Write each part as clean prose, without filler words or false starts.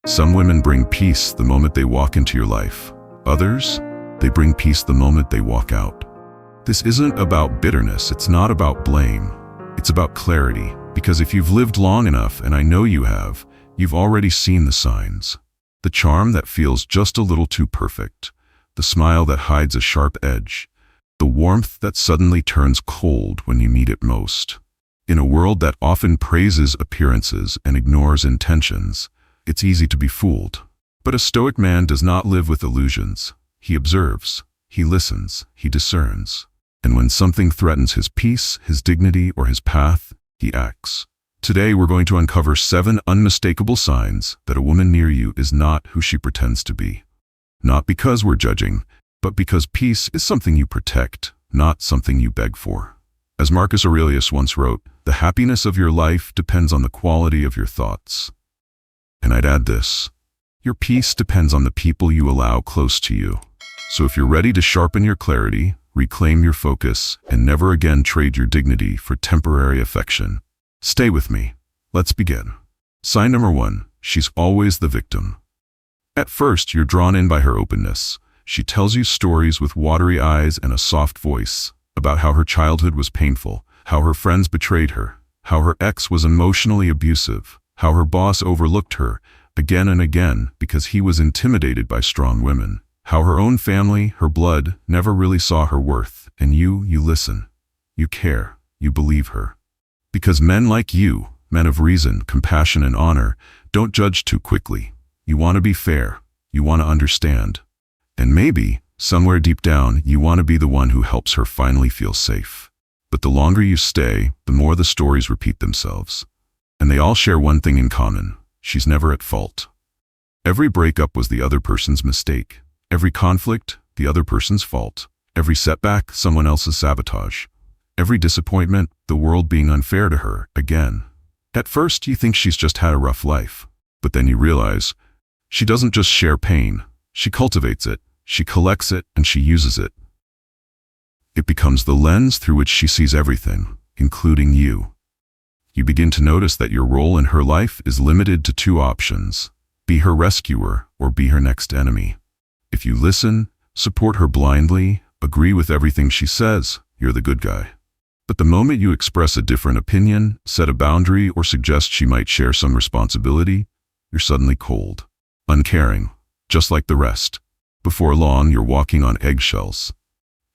Some women bring peace the moment they walk into your life. Others, they bring peace the moment they walk out. This isn't about bitterness, it's not about blame. It's about clarity, because if you've lived long enough, and I know you have, you've already seen the signs. The charm that feels just a little too perfect, the smile that hides a sharp edge, the warmth that suddenly turns cold when you need it most. In a world that often praises appearances and ignores intentions, it's easy to be fooled. But a Stoic man does not live with illusions. He observes, he listens, he discerns. And when something threatens his peace, his dignity, or his path, he acts. Today we're going to uncover 7 unmistakable signs that a woman near you is not who she pretends to be. Not because we're judging, but because peace is something you protect, not something you beg for. As Marcus Aurelius once wrote, the happiness of your life depends on the quality of your thoughts. And I'd add this, your peace depends on the people you allow close to you. So if you're ready to sharpen your clarity, reclaim your focus, and never again trade your dignity for temporary affection, stay with me. Let's begin. Sign number 1, she's always the victim. At first, you're drawn in by her openness. She tells you stories with watery eyes and a soft voice about how her childhood was painful, how her friends betrayed her, how her ex was emotionally abusive, how her boss overlooked her again and again because he was intimidated by strong women, how her own family, her blood, never really saw her worth, and you listen, you care, you believe her. Because men like you, men of reason, compassion, and honor, don't judge too quickly. You want to be fair, you want to understand. And maybe, somewhere deep down, you want to be the one who helps her finally feel safe. But the longer you stay, the more the stories repeat themselves. And they all share one thing in common. She's never at fault. Every breakup was the other person's mistake. Every conflict, the other person's fault. Every setback, someone else's sabotage. Every disappointment, the world being unfair to her, again. At first, you think she's just had a rough life. But then you realize, she doesn't just share pain. She cultivates it, she collects it, and she uses it. It becomes the lens through which she sees everything, including you. You begin to notice that your role in her life is limited to 2 options: be her rescuer or be her next enemy. If you listen, support her blindly, agree with everything she says, you're the good guy. But the moment you express a different opinion, set a boundary, or suggest she might share some responsibility, you're suddenly cold, uncaring, just like the rest. Before long, you're walking on eggshells.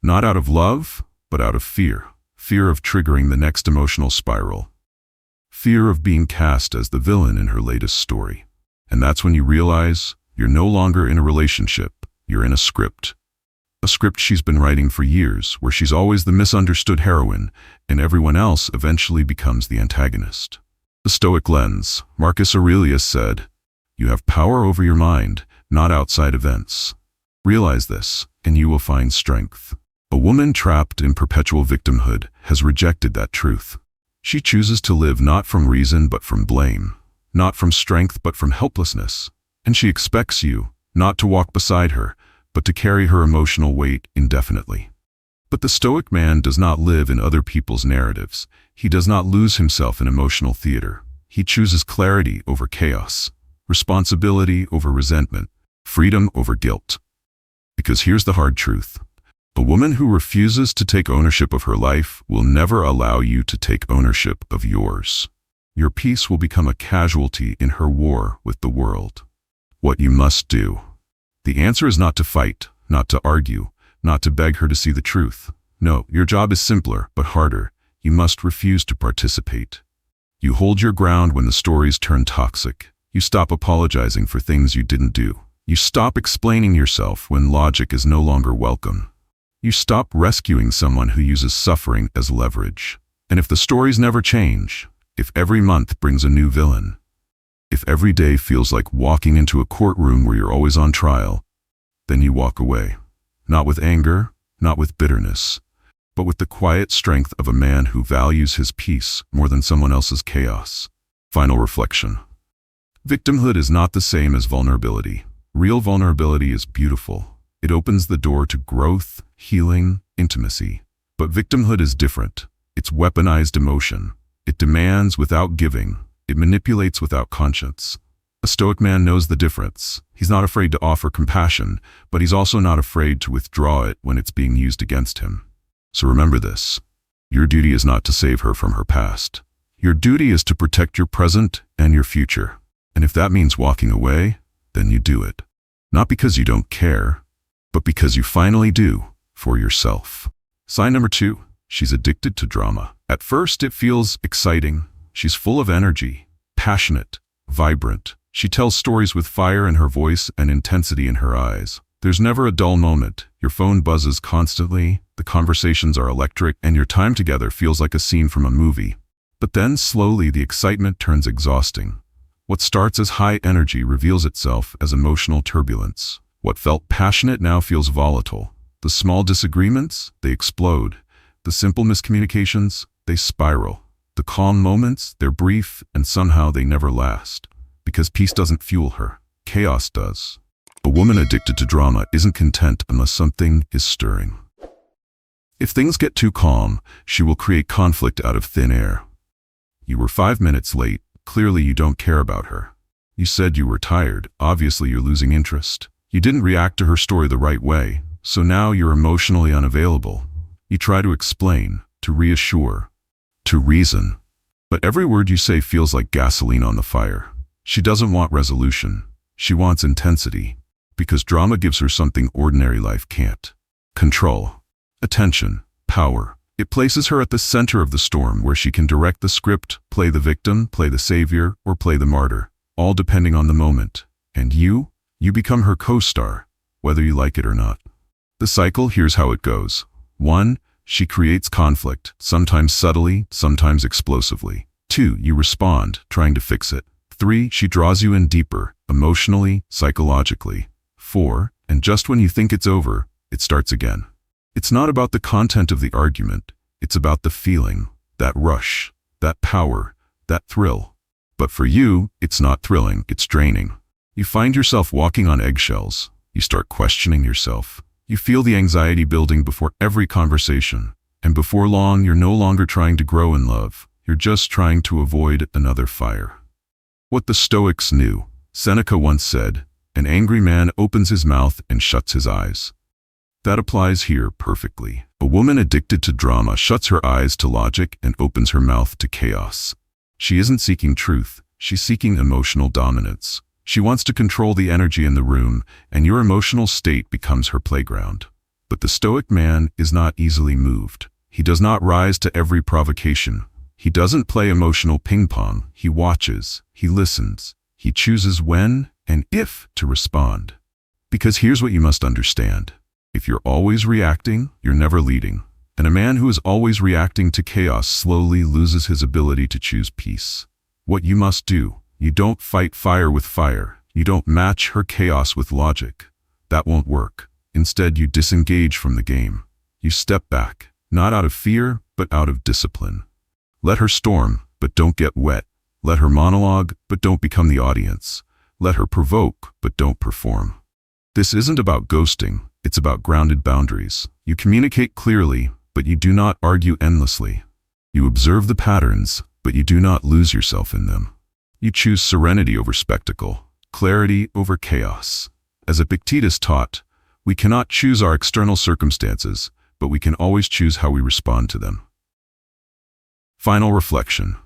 Not out of love, but out of fear. Fear of triggering the next emotional spiral. Fear of being cast as the villain in her latest story. And that's when you realize you're no longer in a relationship, you're in a script. A script she's been writing for years, where she's always the misunderstood heroine, and everyone else eventually becomes the antagonist. The Stoic lens. Marcus Aurelius said, "You have power over your mind, not outside events. Realize this, and you will find strength." A woman trapped in perpetual victimhood has rejected that truth. She chooses to live not from reason but from blame, not from strength but from helplessness. And she expects you, not to walk beside her, but to carry her emotional weight indefinitely. But the Stoic man does not live in other people's narratives. He does not lose himself in emotional theater. He chooses clarity over chaos, responsibility over resentment, freedom over guilt. Because here's the hard truth. A woman who refuses to take ownership of her life will never allow you to take ownership of yours. Your peace will become a casualty in her war with the world. What you must do. The answer is not to fight, not to argue, not to beg her to see the truth. No, your job is simpler, but harder. You must refuse to participate. You hold your ground when the stories turn toxic. You stop apologizing for things you didn't do. You stop explaining yourself when logic is no longer welcome. You stop rescuing someone who uses suffering as leverage. And if the stories never change, if every month brings a new villain, if every day feels like walking into a courtroom where you're always on trial, then you walk away. Not with anger, not with bitterness, but with the quiet strength of a man who values his peace more than someone else's chaos. Final reflection. Victimhood is not the same as vulnerability. Real vulnerability is beautiful. It opens the door to growth, healing, intimacy. But victimhood is different. It's weaponized emotion. It demands without giving. It manipulates without conscience. A A Stoic man knows the difference. He's not afraid to offer compassion, but he's also not afraid to withdraw it when it's being used against him. So remember this. Your duty is not to save her from her past. Your duty is to protect your present and your future. And if that means walking away, then you do it. Not because you don't care, but because you finally do for yourself. Sign number 2. She's addicted to drama. At first, it feels exciting. She's full of energy, passionate, vibrant. She tells stories with fire in her voice and intensity in her eyes. There's never a dull moment. Your phone buzzes constantly, the conversations are electric, and your time together feels like a scene from a movie. But then, slowly, the excitement turns exhausting. What starts as high energy reveals itself as emotional turbulence. What felt passionate now feels volatile. The small disagreements, they explode. The simple miscommunications, they spiral. The calm moments, they're brief, and somehow they never last. Because peace doesn't fuel her. Chaos does. A woman addicted to drama isn't content unless something is stirring. If things get too calm, she will create conflict out of thin air. You were 5 minutes late. Clearly you don't care about her. You said you were tired. Obviously you're losing interest. You didn't react to her story the right way, so now you're emotionally unavailable. You try to explain, to reassure, to reason. But every word you say feels like gasoline on the fire. She doesn't want resolution. She wants intensity. Because drama gives her something ordinary life can't. Control, attention, power. It places her at the center of the storm where she can direct the script, play the victim, play the savior, or play the martyr, all depending on the moment. And you become her co-star, whether you like it or not. The cycle, here's how it goes. 1. She creates conflict, sometimes subtly, sometimes explosively. 2. You respond, trying to fix it. 3. She draws you in deeper, emotionally, psychologically. 4. And just when you think it's over, it starts again. It's not about the content of the argument, it's about the feeling, that rush, that power, that thrill. But for you, it's not thrilling, it's draining. You find yourself walking on eggshells. You start questioning yourself. You feel the anxiety building before every conversation. And before long, you're no longer trying to grow in love. You're just trying to avoid another fire. What the Stoics knew. Seneca once said, "An angry man opens his mouth and shuts his eyes." That applies here perfectly. A woman addicted to drama shuts her eyes to logic and opens her mouth to chaos. She isn't seeking truth, she's seeking emotional dominance. She wants to control the energy in the room, and your emotional state becomes her playground. But the Stoic man is not easily moved. He does not rise to every provocation. He doesn't play emotional ping pong. He watches, he listens, he chooses when and if to respond. Because here's what you must understand. If you're always reacting, you're never leading. And a man who is always reacting to chaos slowly loses his ability to choose peace. What you must do, you don't fight fire with fire. You don't match her chaos with logic. That won't work. Instead, you disengage from the game. You step back, not out of fear, but out of discipline. Let her storm, but don't get wet. Let her monologue, but don't become the audience. Let her provoke, but don't perform. This isn't about ghosting. It's about grounded boundaries. You communicate clearly, but you do not argue endlessly. You observe the patterns, but you do not lose yourself in them. You choose serenity over spectacle, clarity over chaos. As Epictetus taught, we cannot choose our external circumstances, but we can always choose how we respond to them. Final reflection.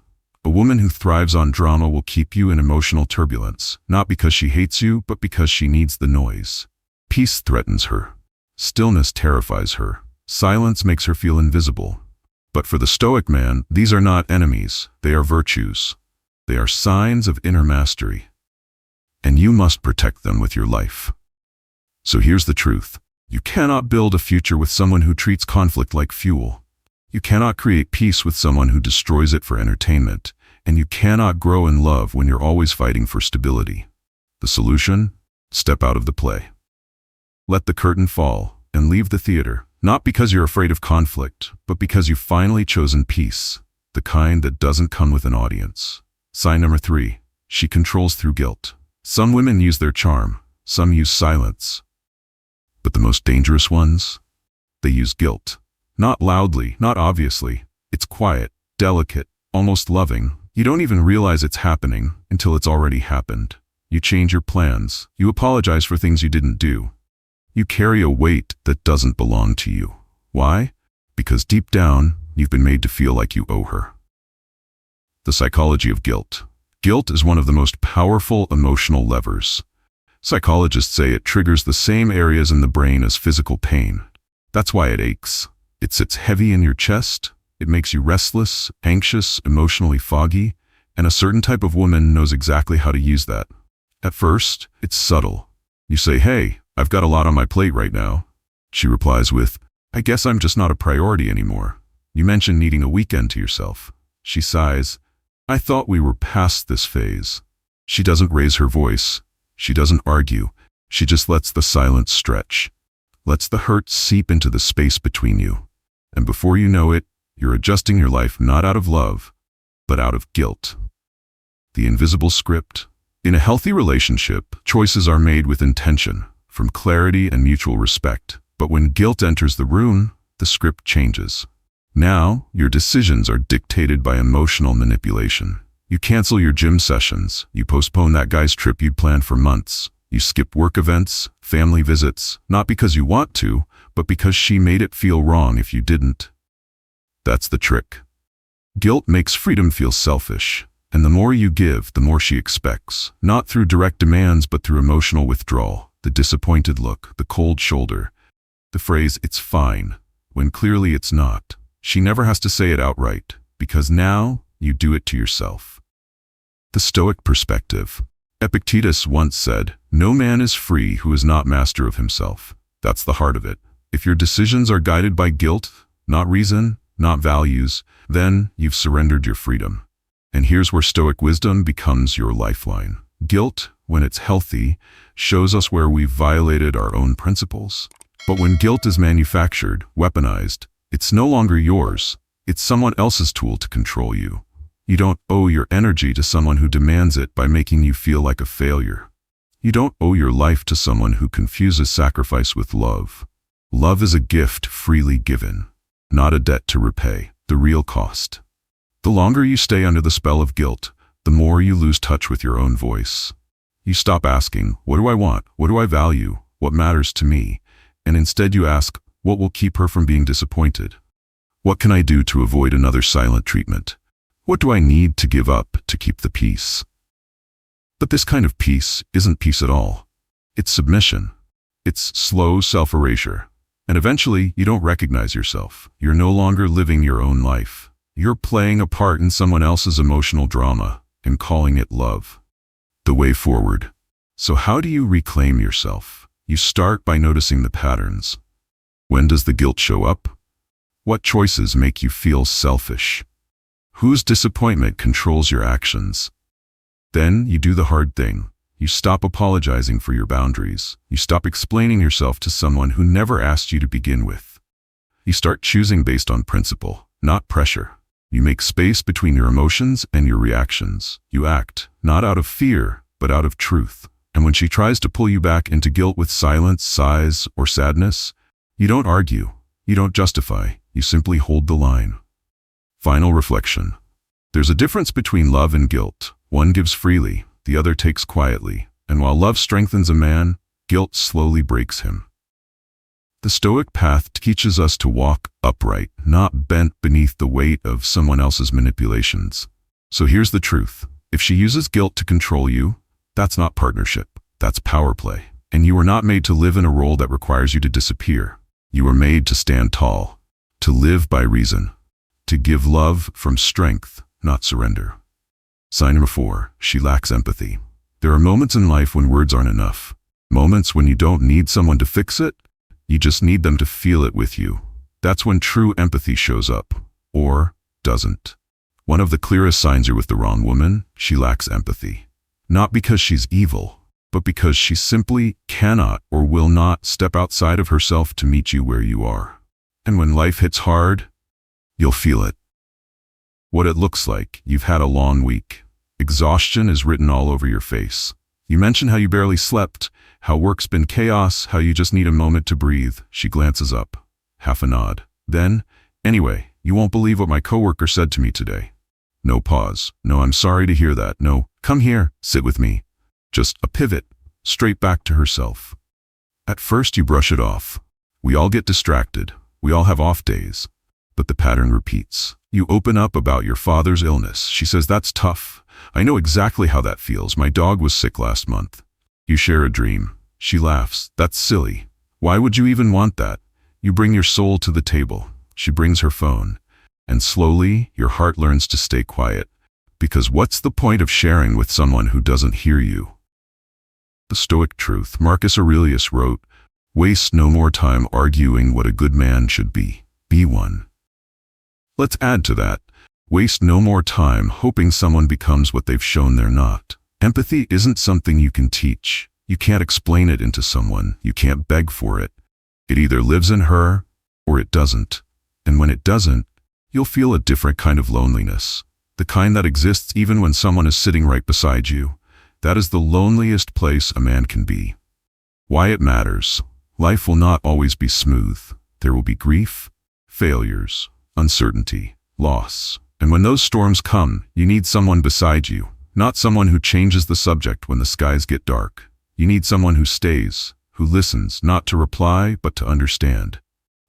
A woman who thrives on drama will keep you in emotional turbulence, not because she hates you, but because she needs the noise. Peace threatens her. Stillness terrifies her. Silence makes her feel invisible. But for the Stoic man, these are not enemies, they are virtues. They are signs of inner mastery. And you must protect them with your life. So here's the truth. You cannot build a future with someone who treats conflict like fuel. You cannot create peace with someone who destroys it for entertainment. And you cannot grow in love when you're always fighting for stability. The solution? Step out of the play. Let the curtain fall and leave the theater, not because you're afraid of conflict, but because you've finally chosen peace, the kind that doesn't come with an audience. Sign number 3, she controls through guilt. Some women use their charm, some use silence. But the most dangerous ones? They use guilt. Not loudly, not obviously. It's quiet, delicate, almost loving. You don't even realize it's happening until it's already happened. You change your plans. You apologize for things you didn't do. You carry a weight that doesn't belong to you. Why? Because deep down, you've been made to feel like you owe her. The psychology of guilt. Guilt is one of the most powerful emotional levers. Psychologists say it triggers the same areas in the brain as physical pain. That's why it aches. It sits heavy in your chest. It makes you restless, anxious, emotionally foggy, and a certain type of woman knows exactly how to use that. At first, it's subtle. You say, "Hey, I've got a lot on my plate right now." She replies with, "I guess I'm just not a priority anymore." You mention needing a weekend to yourself. She sighs, "I thought we were past this phase." She doesn't raise her voice. She doesn't argue. She just lets the silence stretch, lets the hurt seep into the space between you. And before you know it, you're adjusting your life not out of love, but out of guilt. The invisible script. In a healthy relationship, choices are made with intention, from clarity and mutual respect. But when guilt enters the room, the script changes. Now, your decisions are dictated by emotional manipulation. You cancel your gym sessions. You postpone that guy's trip you'd planned for months. You skip work events, family visits, not because you want to, but because she made it feel wrong if you didn't. That's the trick. Guilt makes freedom feel selfish, and the more you give, the more she expects, not through direct demands but through emotional withdrawal, the disappointed look, the cold shoulder, the phrase, "it's fine," when clearly it's not. She never has to say it outright, because now you do it to yourself. The Stoic perspective. Epictetus once said, "No man is free who is not master of himself." That's the heart of it. If your decisions are guided by guilt, not reason, not values, then you've surrendered your freedom. And here's where Stoic wisdom becomes your lifeline. Guilt, when it's healthy, shows us where we've violated our own principles. But when guilt is manufactured, weaponized, it's no longer yours. It's someone else's tool to control you. You don't owe your energy to someone who demands it by making you feel like a failure. You don't owe your life to someone who confuses sacrifice with love. Love is a gift freely given, not a debt to repay, the real cost. The longer you stay under the spell of guilt, the more you lose touch with your own voice. You stop asking, "What do I want? What do I value? What matters to me?" And instead you ask, "What will keep her from being disappointed? What can I do to avoid another silent treatment? What do I need to give up to keep the peace?" But this kind of peace isn't peace at all. It's submission. It's slow self-erasure. And eventually, you don't recognize yourself. You're no longer living your own life. You're playing a part in someone else's emotional drama and calling it love. The way forward. So how do you reclaim yourself? You start by noticing the patterns. When does the guilt show up? What choices make you feel selfish? Whose disappointment controls your actions? Then you do the hard thing. You stop apologizing for your boundaries. You stop explaining yourself to someone who never asked you to begin with. You start choosing based on principle, not pressure. You make space between your emotions and your reactions. You act, not out of fear, but out of truth. And when she tries to pull you back into guilt with silence, sighs, or sadness, you don't argue. You don't justify. You simply hold the line. Final reflection. There's a difference between love and guilt. One gives freely, the other takes quietly. And while love strengthens a man, guilt slowly breaks him. The Stoic path teaches us to walk upright, not bent beneath the weight of someone else's manipulations. So here's the truth. If she uses guilt to control you, that's not partnership. That's power play. And you were not made to live in a role that requires you to disappear. You were made to stand tall, to live by reason, to give love from strength, not surrender. Sign number 4, she lacks empathy. There are moments in life when words aren't enough. Moments when you don't need someone to fix it, you just need them to feel it with you. That's when true empathy shows up, or doesn't. One of the clearest signs you're with the wrong woman, she lacks empathy. Not because she's evil, but because she simply cannot or will not step outside of herself to meet you where you are. And when life hits hard, you'll feel it. What it looks like, you've had a long week. Exhaustion is written all over your face. You mention how you barely slept, how work's been chaos, how you just need a moment to breathe. She glances up, half a nod. Then, "Anyway, you won't believe what my coworker said to me today." No pause. No, "I'm sorry to hear that." No, "Come here, sit with me." Just a pivot, straight back to herself. At first you brush it off. We all get distracted. We all have off days. But the pattern repeats. You open up about your father's illness. She says, "That's tough. I know exactly how that feels. My dog was sick last month." You share a dream. She laughs. "That's silly. Why would you even want that?" You bring your soul to the table. She brings her phone. And slowly, your heart learns to stay quiet. Because what's the point of sharing with someone who doesn't hear you? The Stoic truth. Marcus Aurelius wrote, "Waste no more time arguing what a good man should be. Be one." Let's add to that. Waste no more time hoping someone becomes what they've shown they're not. Empathy isn't something you can teach. You can't explain it into someone. You can't beg for it. It either lives in her or it doesn't. And when it doesn't, you'll feel a different kind of loneliness. The kind that exists even when someone is sitting right beside you. That is the loneliest place a man can be. Why it matters. Life will not always be smooth. There will be grief, failures, uncertainty, loss. And when those storms come, you need someone beside you. Not someone who changes the subject when the skies get dark. You need someone who stays, who listens, not to reply, but to understand.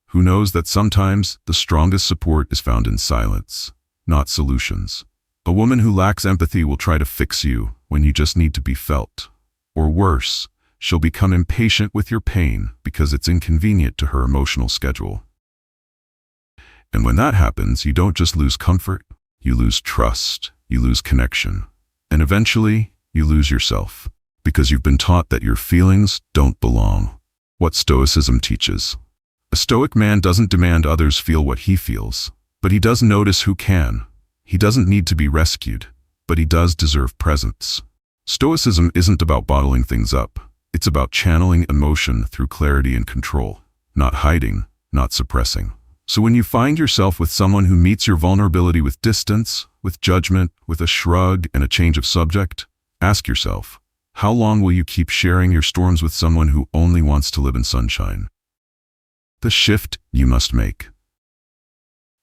Who knows that sometimes the strongest support is found in silence, not solutions. A woman who lacks empathy will try to fix you when you just need to be felt. Or worse, she'll become impatient with your pain because it's inconvenient to her emotional schedule. And when that happens, you don't just lose comfort, you lose trust, you lose connection. And eventually, you lose yourself. Because you've been taught that your feelings don't belong. What Stoicism teaches. A Stoic man doesn't demand others feel what he feels, but he does notice who can. He doesn't need to be rescued, but he does deserve presence. Stoicism isn't about bottling things up. It's about channeling emotion through clarity and control, not hiding, not suppressing. So when you find yourself with someone who meets your vulnerability with distance, with judgment, with a shrug and a change of subject, ask yourself, how long will you keep sharing your storms with someone who only wants to live in sunshine? The shift you must make.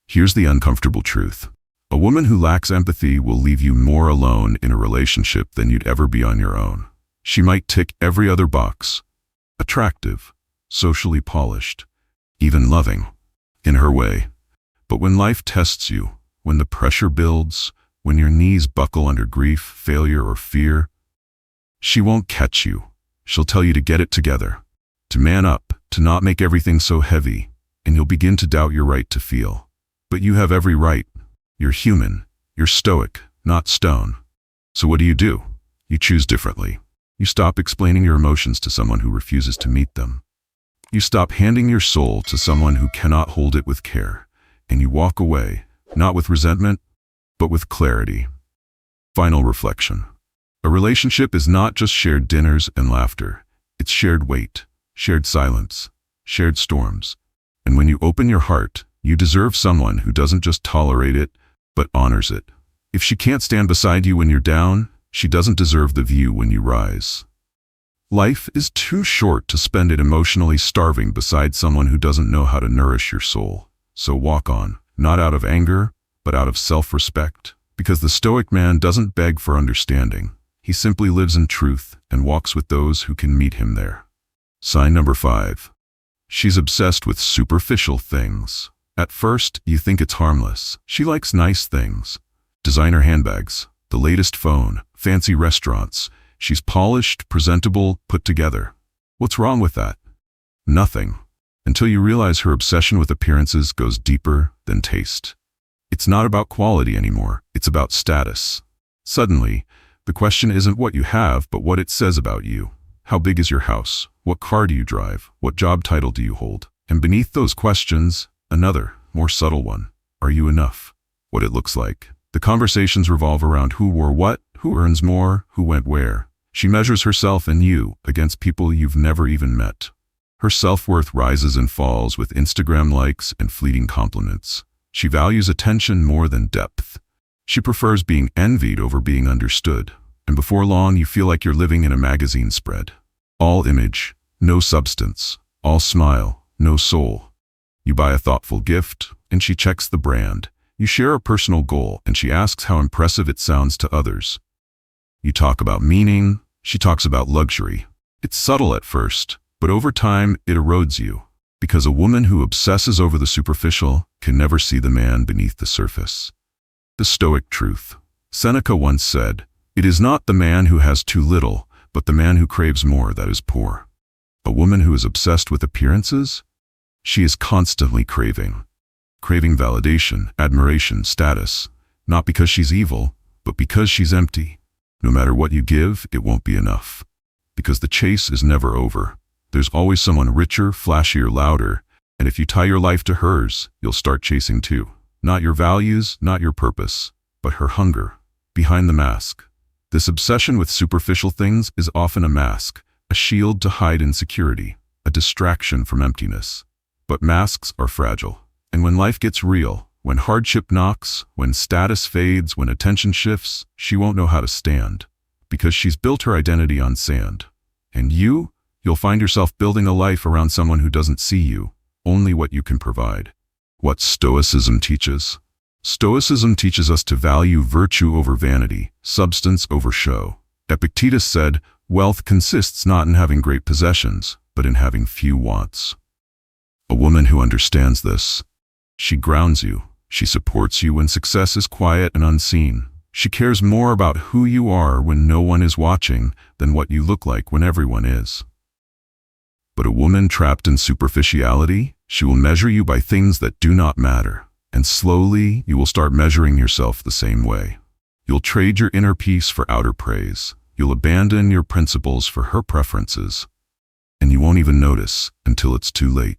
Here's the uncomfortable truth. A woman who lacks empathy will leave you more alone in a relationship than you'd ever be on your own. She might tick every other box. Attractive, socially polished, even loving, in her way. But when life tests you, when the pressure builds, when your knees buckle under grief, failure, or fear, she won't catch you. She'll tell you to get it together, to man up, to not make everything so heavy, and you'll begin to doubt your right to feel. But you have every right. You're human. You're stoic, not stone. So what do? You choose differently. You stop explaining your emotions to someone who refuses to meet them. You stop handing your soul to someone who cannot hold it with care, and you walk away, not with resentment, but with clarity. Final reflection. A relationship is not just shared dinners and laughter. It's shared weight, shared silence, shared storms. And when you open your heart, you deserve someone who doesn't just tolerate it, but honors it. If she can't stand beside you when you're down, she doesn't deserve the view when you rise. Life is too short to spend it emotionally starving beside someone who doesn't know how to nourish your soul. So walk on, not out of anger, but out of self-respect. Because the Stoic man doesn't beg for understanding. He simply lives in truth and walks with those who can meet him there. Sign number 5. She's obsessed with superficial things. At first, you think it's harmless. She likes nice things. Designer handbags, the latest phone, fancy restaurants. She's polished, presentable, put together. What's wrong with that? Nothing. Until you realize her obsession with appearances goes deeper than taste. It's not about quality anymore. It's about status. Suddenly, the question isn't what you have, but what it says about you. How big is your house? What car do you drive? What job title do you hold? And beneath those questions, another, more subtle one. Are you enough? What it looks like. The conversations revolve around who wore what, who earns more, who went where. She measures herself and you against people you've never even met. Her self-worth rises and falls with Instagram likes and fleeting compliments. She values attention more than depth. She prefers being envied over being understood. And before long, you feel like you're living in a magazine spread. All image, no substance. All smile, no soul. You buy a thoughtful gift, and she checks the brand. You share a personal goal, and she asks how impressive it sounds to others. You talk about meaning, She talks about luxury. It's subtle at first, but over time it erodes you, because a woman who obsesses over the superficial can never see the man beneath the surface. The Stoic truth. Seneca once said, "It is not the man who has too little, but the man who craves more that is poor." A woman who is obsessed with appearances? She is constantly craving validation, admiration, status, not because she's evil, but because she's empty. No matter what you give, it won't be enough. Because the chase is never over. There's always someone richer, flashier, louder, and if you tie your life to hers, you'll start chasing too. Not your values, not your purpose, but her hunger, behind the mask. This obsession with superficial things is often a mask, a shield to hide insecurity, a distraction from emptiness. But masks are fragile. And when life gets real, when hardship knocks, when status fades, when attention shifts, she won't know how to stand, because she's built her identity on sand. And you'll find yourself building a life around someone who doesn't see you, only what you can provide. What Stoicism teaches? Stoicism teaches us to value virtue over vanity, substance over show. Epictetus said, "Wealth consists not in having great possessions, but in having few wants." A woman who understands this, she grounds you. She supports you when success is quiet and unseen. She cares more about who you are when no one is watching than what you look like when everyone is. But a woman trapped in superficiality, she will measure you by things that do not matter. And slowly, you will start measuring yourself the same way. You'll trade your inner peace for outer praise. You'll abandon your principles for her preferences. And you won't even notice until it's too late.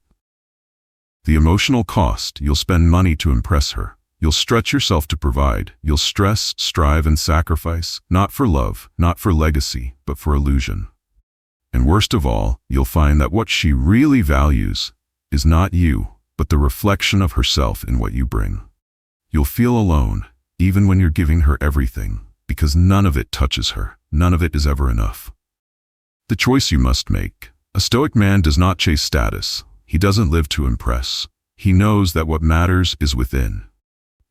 The emotional cost: you'll spend money to impress her. You'll stretch yourself to provide. You'll stress, strive, and sacrifice, not for love, not for legacy, but for illusion. And worst of all, you'll find that what she really values is not you, but the reflection of herself in what you bring. You'll feel alone, even when you're giving her everything, because none of it touches her. None of it is ever enough. The choice you must make. A Stoic man does not chase status. He doesn't live to impress. He knows that what matters is within.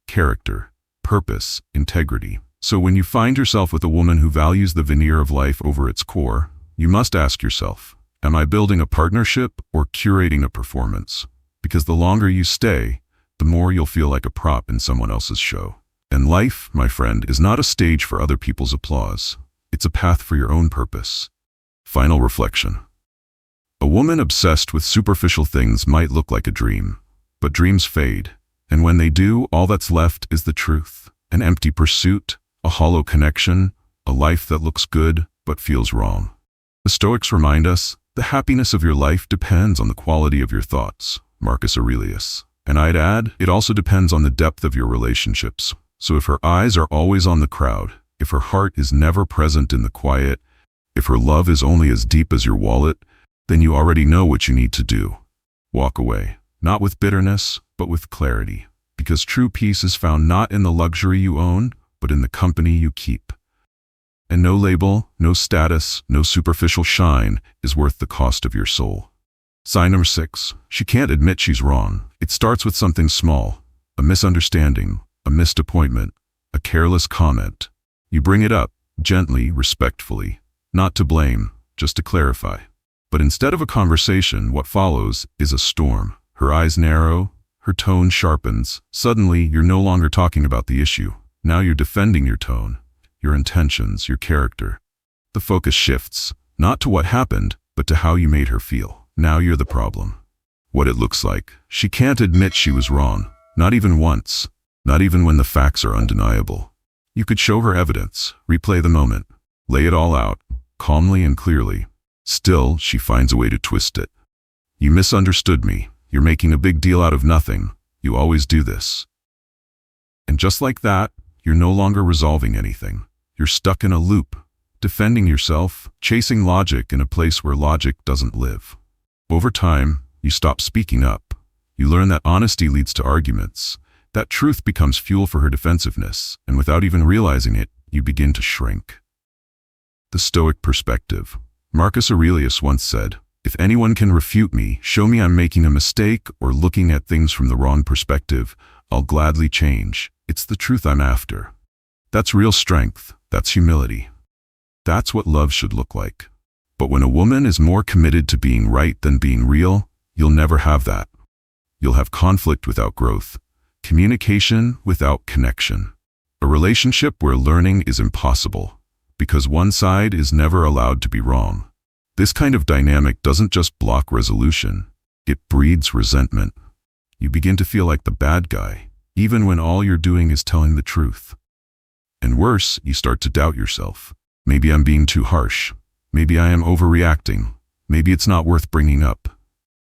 Character, purpose, integrity. So when you find yourself with a woman who values the veneer of life over its core, you must ask yourself, am I building a partnership or curating a performance? Because the longer you stay, the more you'll feel like a prop in someone else's show. And life, my friend, is not a stage for other people's applause. It's a path for your own purpose. Final reflection. A woman obsessed with superficial things might look like a dream, but dreams fade. And when they do, all that's left is the truth. An empty pursuit, a hollow connection, a life that looks good but feels wrong. The Stoics remind us, the happiness of your life depends on the quality of your thoughts. Marcus Aurelius. And I'd add, it also depends on the depth of your relationships. So if her eyes are always on the crowd, if her heart is never present in the quiet, if her love is only as deep as your wallet, then you already know what you need to do. Walk away, not with bitterness, but with clarity. Because true peace is found not in the luxury you own, but in the company you keep. And no label, no status, no superficial shine is worth the cost of your soul. Sign number 6. She can't admit she's wrong. It starts with something small, a misunderstanding, a missed appointment, a careless comment. You bring it up, gently, respectfully, not to blame, just to clarify. But instead of a conversation, what follows is a storm. Her eyes narrow, her tone sharpens. Suddenly, you're no longer talking about the issue. Now you're defending your tone, your intentions, your character. The focus shifts, not to what happened, but to how you made her feel. Now you're the problem. What it looks like. She can't admit she was wrong, not even once, not even when the facts are undeniable. You could show her evidence, replay the moment, lay it all out, calmly and clearly. Still, she finds a way to twist it. You misunderstood me. You're making a big deal out of nothing. You always do this. And just like that, you're no longer resolving anything. You're stuck in a loop, defending yourself, chasing logic in a place where logic doesn't live. Over time, you stop speaking up. You learn that honesty leads to arguments, that truth becomes fuel for her defensiveness, and without even realizing it, you begin to shrink. The Stoic perspective. Marcus Aurelius once said, "If anyone can refute me, show me I'm making a mistake or looking at things from the wrong perspective, I'll gladly change. It's the truth I'm after." That's real strength. That's humility. That's what love should look like. But when a woman is more committed to being right than being real, you'll never have that. You'll have conflict without growth, communication without connection. A relationship where learning is impossible, because one side is never allowed to be wrong. This kind of dynamic doesn't just block resolution, it breeds resentment. You begin to feel like the bad guy, even when all you're doing is telling the truth. And worse, you start to doubt yourself. Maybe I'm being too harsh. Maybe I am overreacting. Maybe it's not worth bringing up.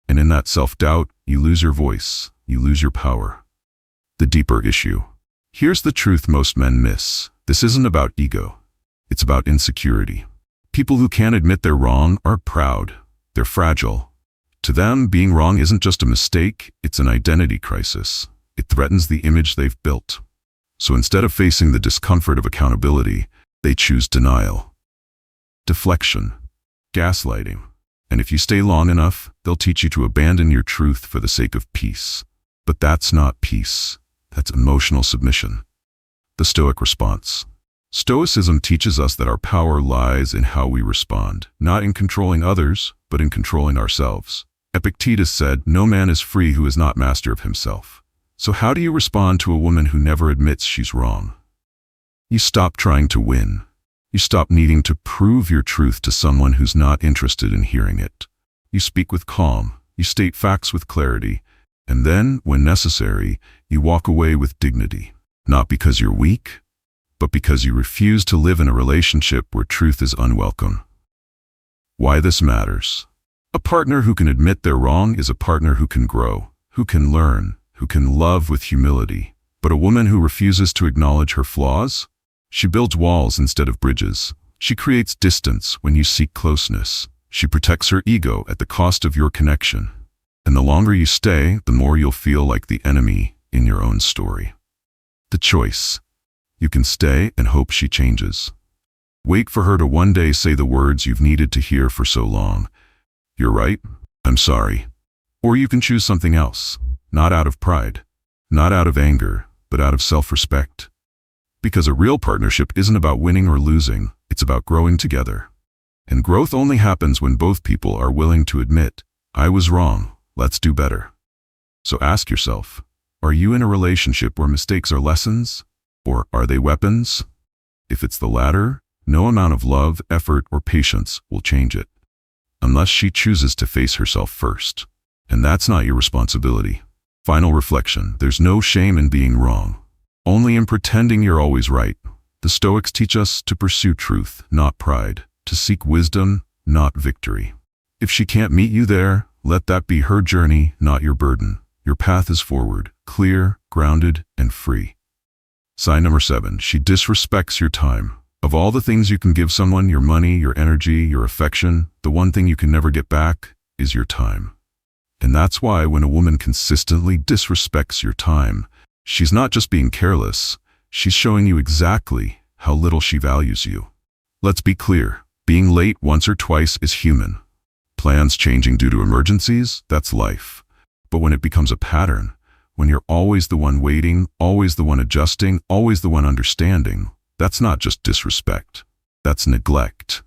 And in that self-doubt, you lose your voice, you lose your power. The deeper issue. Here's the truth most men miss. This isn't about ego. It's about insecurity. People who can't admit they're wrong are proud. They're fragile. To them, being wrong isn't just a mistake, it's an identity crisis. It threatens the image they've built. So instead of facing the discomfort of accountability, they choose denial, deflection, gaslighting. And if you stay long enough, they'll teach you to abandon your truth for the sake of peace. But that's not peace. That's emotional submission. The Stoic response. Stoicism teaches us that our power lies in how we respond, not in controlling others, but in controlling ourselves. Epictetus said, "No man is free who is not master of himself." So how do you respond to a woman who never admits she's wrong? You stop trying to win. You stop needing to prove your truth to someone who's not interested in hearing it. You speak with calm, you state facts with clarity, and then, when necessary, you walk away with dignity. Not because you're weak, but because you refuse to live in a relationship where truth is unwelcome. Why this matters. A partner who can admit they're wrong is a partner who can grow, who can learn, who can love with humility. But a woman who refuses to acknowledge her flaws? She builds walls instead of bridges. She creates distance when you seek closeness. She protects her ego at the cost of your connection. And the longer you stay, the more you'll feel like the enemy in your own story. The choice. You can stay and hope she changes. Wait for her to one day say the words you've needed to hear for so long. "You're right, I'm sorry." Or you can choose something else, not out of pride, not out of anger, but out of self-respect. Because a real partnership isn't about winning or losing, it's about growing together. And growth only happens when both people are willing to admit, "I was wrong, let's do better." So ask yourself, are you in a relationship where mistakes are lessons? Or are they weapons? If it's the latter, no amount of love, effort, or patience will change it. Unless she chooses to face herself first. And that's not your responsibility. Final reflection, there's no shame in being wrong. Only in pretending you're always right. The Stoics teach us to pursue truth, not pride. To seek wisdom, not victory. If she can't meet you there, let that be her journey, not your burden. Your path is forward, clear, grounded, and free. Sign number 7, she disrespects your time. Of all the things you can give someone, your money, your energy, your affection, the one thing you can never get back is your time. And that's why when a woman consistently disrespects your time, she's not just being careless, she's showing you exactly how little she values you. Let's be clear, being late once or twice is human. Plans changing due to emergencies, that's life. But when it becomes a pattern, when you're always the one waiting, always the one adjusting, always the one understanding, that's not just disrespect, that's neglect.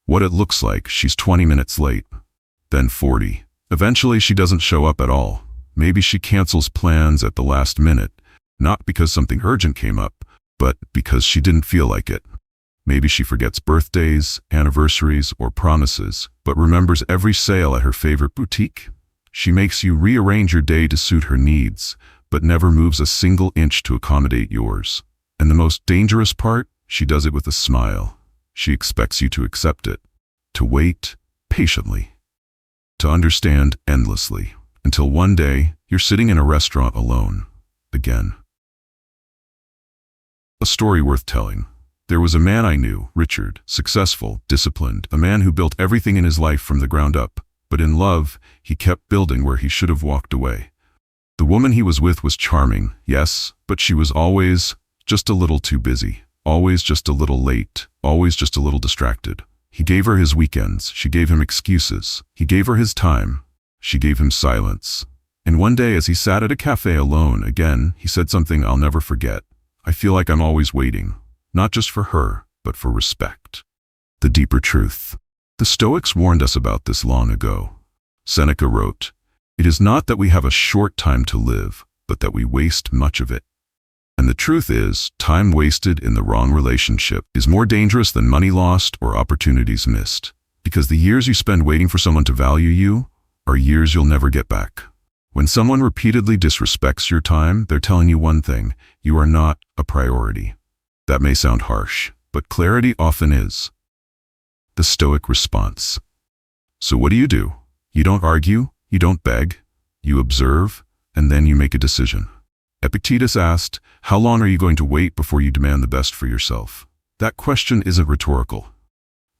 What it looks like, she's 20 minutes late, then 40. Eventually she doesn't show up at all. Maybe she cancels plans at the last minute, not because something urgent came up, but because she didn't feel like it. Maybe she forgets birthdays, anniversaries, or promises, but remembers every sale at her favorite boutique. She makes you rearrange your day to suit her needs, but never moves a single inch to accommodate yours. And the most dangerous part, she does it with a smile. She expects you to accept it, to wait patiently, to understand endlessly, until one day you're sitting in a restaurant alone, again. A story worth telling. There was a man I knew, Richard, successful, disciplined, a man who built everything in his life from the ground up. But in love, he kept building where he should have walked away. The woman he was with was charming, yes, but she was always just a little too busy, always just a little late, always just a little distracted. He gave her his weekends, she gave him excuses. He gave her his time, she gave him silence. And one day as he sat at a cafe alone again, he said something I'll never forget. "I feel like I'm always waiting, not just for her, but for respect." the deeper truth. The Stoics warned us about this long ago. Seneca wrote, "It is not that we have a short time to live, but that we waste much of it." And the truth is, time wasted in the wrong relationship is more dangerous than money lost or opportunities missed. Because the years you spend waiting for someone to value you are years you'll never get back. When someone repeatedly disrespects your time, they're telling you one thing: you are not a priority. That may sound harsh, but clarity often is. The Stoic response. So what do? You don't argue, you don't beg, you observe, and then you make a decision. Epictetus asked, "How long are you going to wait before you demand the best for yourself?" That question isn't rhetorical.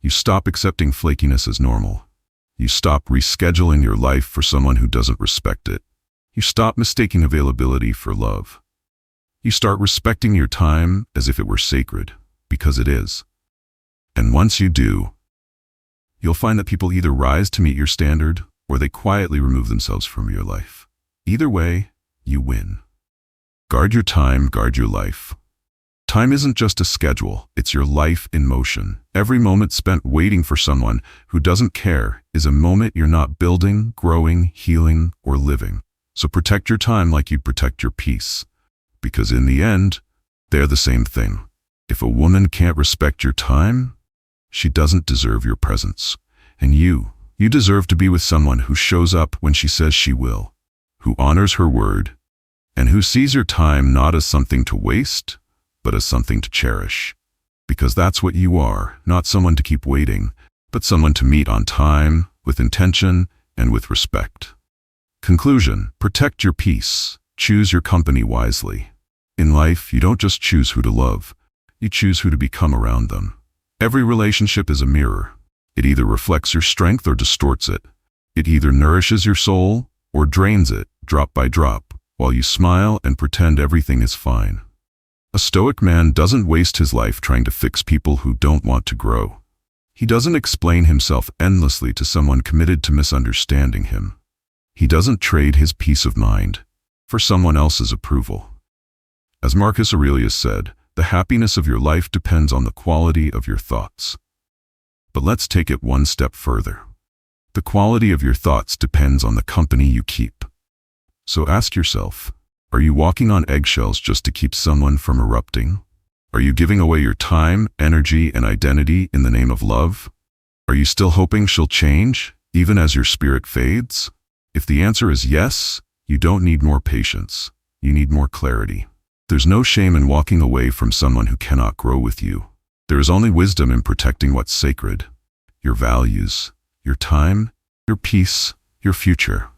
You stop accepting flakiness as normal. You stop rescheduling your life for someone who doesn't respect it. You stop mistaking availability for love. You start respecting your time as if it were sacred, because it is. And once you do, you'll find that people either rise to meet your standard or they quietly remove themselves from your life. Either way, you win. Guard your time, guard your life. Time isn't just a schedule, it's your life in motion. Every moment spent waiting for someone who doesn't care is a moment you're not building, growing, healing, or living. So protect your time like you'd protect your peace. Because in the end, they're the same thing. If a woman can't respect your time, she doesn't deserve your presence. And you deserve to be with someone who shows up when she says she will, who honors her word, and who sees your time not as something to waste, but as something to cherish. Because that's what you are, not someone to keep waiting, but someone to meet on time, with intention, and with respect. Conclusion: protect your peace. Choose your company wisely. In life, you don't just choose who to love, you choose who to become around them. Every relationship is a mirror. It either reflects your strength or distorts it. It either nourishes your soul or drains it, drop by drop, while you smile and pretend everything is fine. A Stoic man doesn't waste his life trying to fix people who don't want to grow. He doesn't explain himself endlessly to someone committed to misunderstanding him. He doesn't trade his peace of mind for someone else's approval. As Marcus Aurelius said, the happiness of your life depends on the quality of your thoughts. But let's take it one step further. The quality of your thoughts depends on the company you keep. So ask yourself, are you walking on eggshells just to keep someone from erupting? Are you giving away your time, energy, and identity in the name of love? Are you still hoping she'll change, even as your spirit fades? If the answer is yes, you don't need more patience. You need more clarity. There's no shame in walking away from someone who cannot grow with you. There is only wisdom in protecting what's sacred: your values, your time, your peace, your future.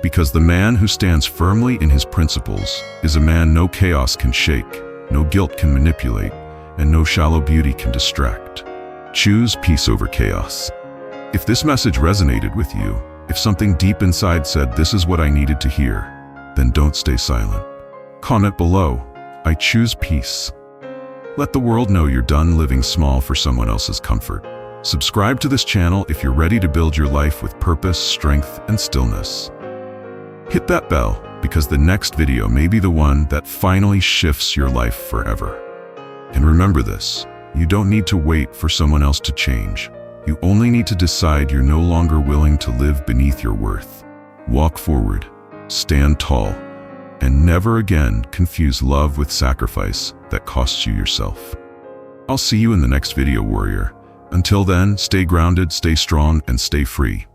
Because the man who stands firmly in his principles is a man no chaos can shake, no guilt can manipulate, and no shallow beauty can distract. Choose peace over chaos. If this message resonated with you, if something deep inside said, "This is what I needed to hear," then don't stay silent. Comment below, "I choose peace." Let the world know you're done living small for someone else's comfort. Subscribe to this channel if you're ready to build your life with purpose, strength, and stillness. Hit that bell, because the next video may be the one that finally shifts your life forever. And remember this, you don't need to wait for someone else to change. You only need to decide you're no longer willing to live beneath your worth. Walk forward, stand tall, and never again confuse love with sacrifice that costs you yourself. I'll see you in the next video, warrior. Until then, stay grounded, stay strong, and stay free.